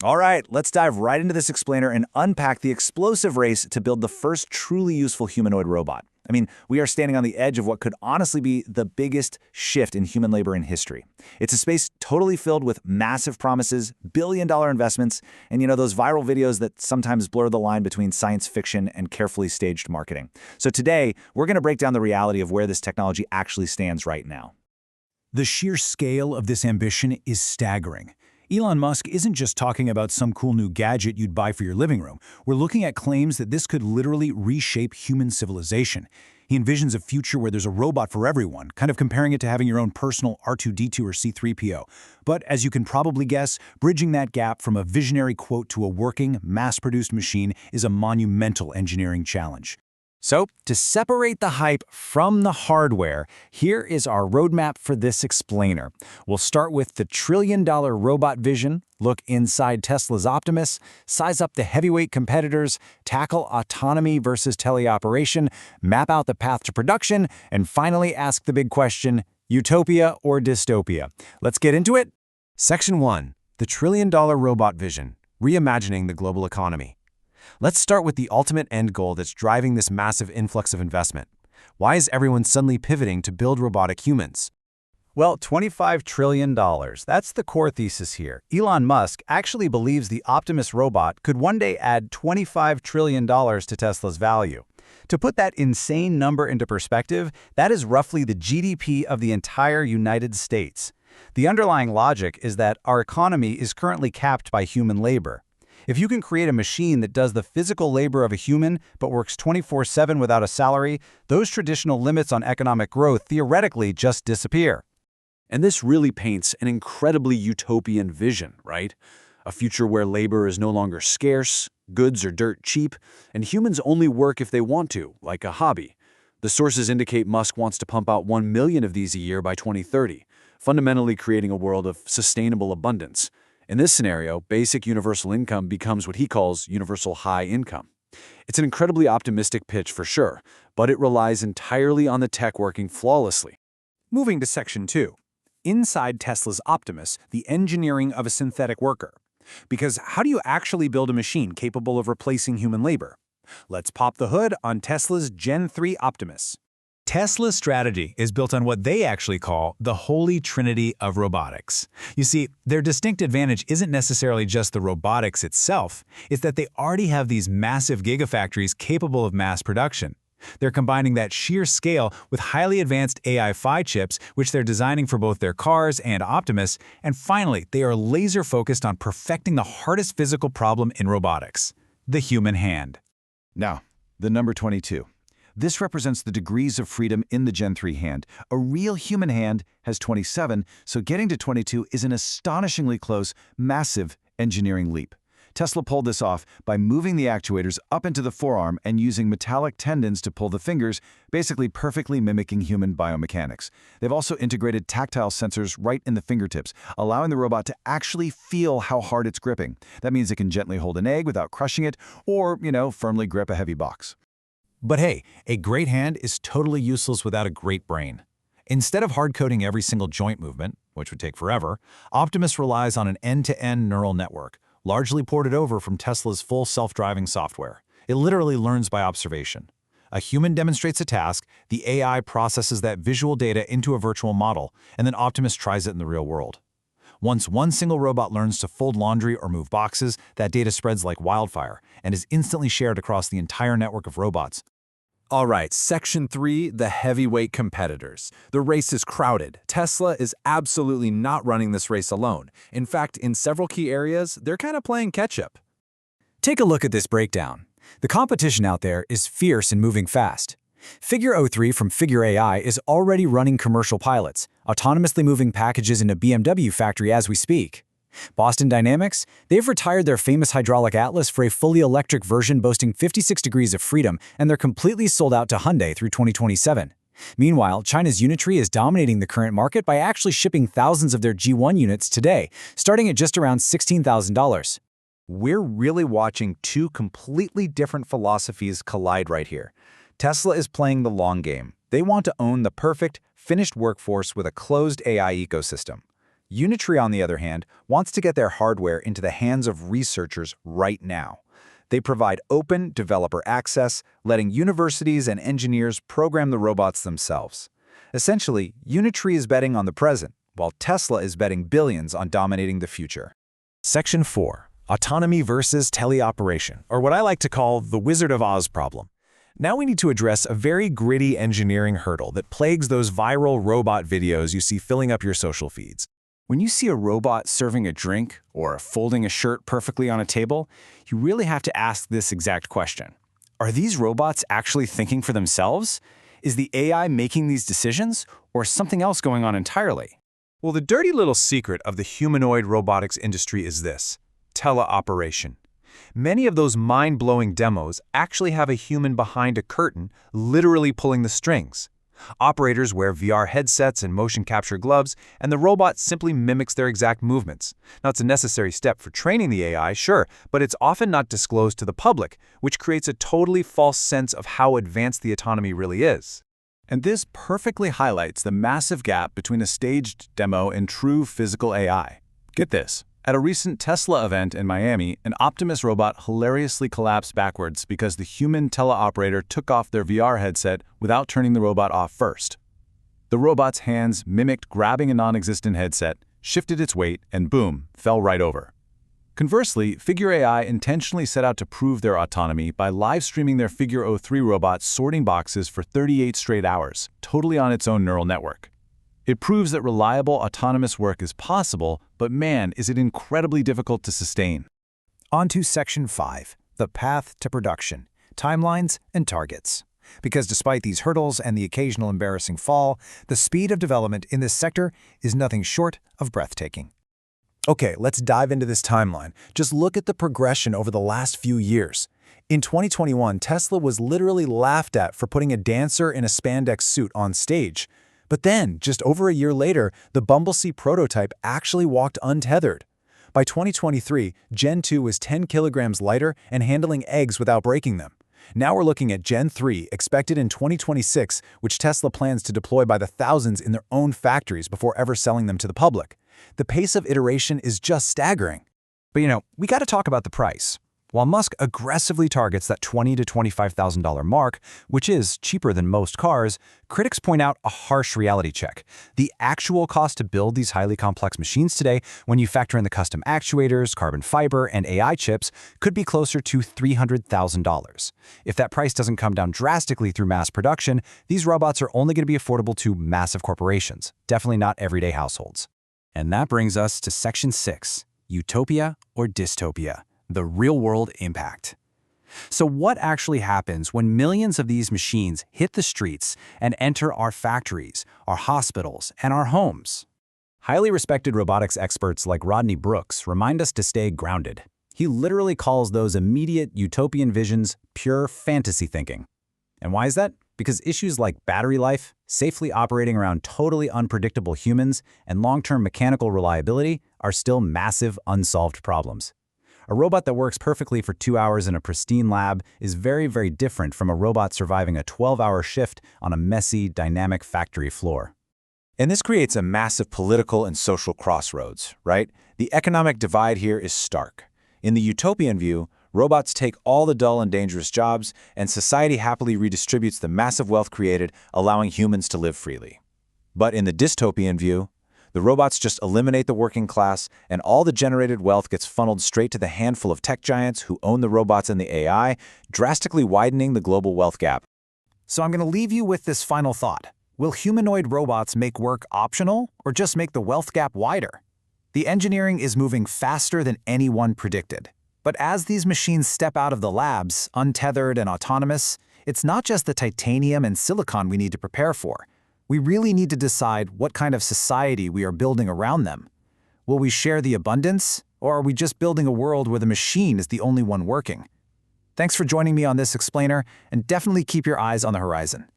All right, let's dive right into this explainer and unpack the explosive race to build the first truly useful humanoid robot. I mean, we are standing on the edge of what could honestly be the biggest shift in human labor in history. It's a space totally filled with massive promises, billion-dollar investments, and those viral videos that sometimes blur the line between science fiction and carefully staged marketing. So today, we're going to break down the reality of where this technology actually stands right now. The sheer scale of this ambition is staggering. Elon Musk isn't just talking about some cool new gadget you'd buy for your living room. We're looking at claims that this could literally reshape human civilization. He envisions a future where there's a robot for everyone, kind of comparing it to having your own personal R2-D2 or C-3PO. But as you can probably guess, bridging that gap from a visionary quote to a working, mass-produced machine is a monumental engineering challenge. So, to separate the hype from the hardware, here is our roadmap for this explainer. We'll start with the trillion-dollar robot vision, look inside Tesla's Optimus, size up the heavyweight competitors, tackle autonomy versus teleoperation, map out the path to production, and finally ask the big question, utopia or dystopia? Let's get into it. Section 1. The trillion-dollar robot vision, reimagining the global economy. Let's start with the ultimate end goal that's driving this massive influx of investment. Why is everyone suddenly pivoting to build robotic humans? Well, $25 trillion. That's the core thesis here. Elon Musk actually believes the Optimus robot could one day add $25 trillion to Tesla's value. To put that insane number into perspective, that is roughly the GDP of the entire United States. The underlying logic is that our economy is currently capped by human labor. If you can create a machine that does the physical labor of a human but works 24/7 without a salary, those traditional limits on economic growth theoretically just disappear. And this really paints an incredibly utopian vision, right? A future where labor is no longer scarce, goods are dirt cheap, and humans only work if they want to, like a hobby. The sources indicate Musk wants to pump out 1 million of these a year by 2030, fundamentally creating a world of sustainable abundance. In this scenario, basic universal income becomes what he calls universal high income. It's an incredibly optimistic pitch for sure, but it relies entirely on the tech working flawlessly. Moving to Section 2. Inside Tesla's Optimus, the engineering of a synthetic worker. Because how do you actually build a machine capable of replacing human labor? Let's pop the hood on Tesla's Gen 3 Optimus. Tesla's strategy is built on what they actually call the holy trinity of robotics. You see, their distinct advantage isn't necessarily just the robotics itself, it's that they already have these massive gigafactories capable of mass production. They're combining that sheer scale with highly advanced AI chips, which they're designing for both their cars and Optimus, and finally, they are laser-focused on perfecting the hardest physical problem in robotics, the human hand. Now, the number 22. This represents the degrees of freedom in the Gen 3 hand. A real human hand has 27, so getting to 22 is an astonishingly close, massive engineering leap. Tesla pulled this off by moving the actuators up into the forearm and using metallic tendons to pull the fingers, basically perfectly mimicking human biomechanics. They've also integrated tactile sensors right in the fingertips, allowing the robot to actually feel how hard it's gripping. That means it can gently hold an egg without crushing it, or, firmly grip a heavy box. But hey, a great hand is totally useless without a great brain. Instead of hard-coding every single joint movement, which would take forever, Optimus relies on an end-to-end neural network, largely ported over from Tesla's full self-driving software. It literally learns by observation. A human demonstrates a task, the AI processes that visual data into a virtual model, and then Optimus tries it in the real world. Once one single robot learns to fold laundry or move boxes, that data spreads like wildfire and is instantly shared across the entire network of robots. All right, Section 3, the heavyweight competitors. The race is crowded. Tesla is absolutely not running this race alone. In fact, in several key areas, they're kind of playing catch-up. Take a look at this breakdown. The competition out there is fierce and moving fast. Figure 03 from Figure AI is already running commercial pilots, autonomously moving packages in a BMW factory as we speak. Boston Dynamics, they've retired their famous hydraulic Atlas for a fully electric version boasting 56 degrees of freedom, and they're completely sold out to Hyundai through 2027. Meanwhile, China's Unitree is dominating the current market by actually shipping thousands of their G1 units today, starting at just around $16,000. We're really watching two completely different philosophies collide right here. Tesla is playing the long game. They want to own the perfect, finished workforce with a closed AI ecosystem. Unitree, on the other hand, wants to get their hardware into the hands of researchers right now. They provide open developer access, letting universities and engineers program the robots themselves. Essentially, Unitree is betting on the present, while Tesla is betting billions on dominating the future. Section 4. Autonomy versus teleoperation, or what I like to call the Wizard of Oz problem. Now we need to address a very gritty engineering hurdle that plagues those viral robot videos you see filling up your social feeds. When you see a robot serving a drink or folding a shirt perfectly on a table, you really have to ask this exact question. Are these robots actually thinking for themselves? Is the AI making these decisions, or something else going on entirely? Well, the dirty little secret of the humanoid robotics industry is this: teleoperation. Many of those mind-blowing demos actually have a human behind a curtain, literally pulling the strings. Operators wear VR headsets and motion capture gloves, and the robot simply mimics their exact movements. Now, it's a necessary step for training the AI, sure, but it's often not disclosed to the public, which creates a totally false sense of how advanced the autonomy really is. And this perfectly highlights the massive gap between a staged demo and true physical AI. Get this. At a recent Tesla event in Miami, an Optimus robot hilariously collapsed backwards because the human teleoperator took off their VR headset without turning the robot off first. The robot's hands mimicked grabbing a non-existent headset, shifted its weight, and boom, fell right over. Conversely, Figure AI intentionally set out to prove their autonomy by live-streaming their Figure 03 robot sorting boxes for 38 straight hours, totally on its own neural network. It proves that reliable autonomous work is possible, but man, is it incredibly difficult to sustain. On to Section 5, the path to production, timelines and targets. Because despite these hurdles and the occasional embarrassing fall, the speed of development in this sector is nothing short of breathtaking. Okay, let's dive into this timeline. Just look at the progression over the last few years. In 2021, Tesla was literally laughed at for putting a dancer in a spandex suit on stage. But then, just over a year later, the Bumblebee prototype actually walked untethered. By 2023, Gen 2 was 10 kilograms lighter and handling eggs without breaking them. Now we're looking at Gen 3, expected in 2026, which Tesla plans to deploy by the thousands in their own factories before ever selling them to the public. The pace of iteration is just staggering. But we got to talk about the price. While Musk aggressively targets that $20,000 to $25,000 mark, which is cheaper than most cars, critics point out a harsh reality check. The actual cost to build these highly complex machines today, when you factor in the custom actuators, carbon fiber, and AI chips, could be closer to $300,000. If that price doesn't come down drastically through mass production, these robots are only going to be affordable to massive corporations, definitely not everyday households. And that brings us to Section 6, Utopia or Dystopia. The real-world impact. So what actually happens when millions of these machines hit the streets and enter our factories, our hospitals, and our homes? Highly respected robotics experts like Rodney Brooks remind us to stay grounded. He literally calls those immediate utopian visions pure fantasy thinking. And why is that? Because issues like battery life, safely operating around totally unpredictable humans, and long-term mechanical reliability are still massive unsolved problems. A robot that works perfectly for 2 hours in a pristine lab is very, very different from a robot surviving a 12-hour shift on a messy, dynamic factory floor. And this creates a massive political and social crossroads, right? The economic divide here is stark. In the utopian view, robots take all the dull and dangerous jobs, and society happily redistributes the massive wealth created, allowing humans to live freely. But in the dystopian view, the robots just eliminate the working class, and all the generated wealth gets funneled straight to the handful of tech giants who own the robots and the AI, drastically widening the global wealth gap. So I'm going to leave you with this final thought. Will humanoid robots make work optional, or just make the wealth gap wider? The engineering is moving faster than anyone predicted. But as these machines step out of the labs, untethered and autonomous, it's not just the titanium and silicon we need to prepare for. We really need to decide what kind of society we are building around them. Will we share the abundance, or are we just building a world where the machine is the only one working? Thanks for joining me on this explainer, and definitely keep your eyes on the horizon.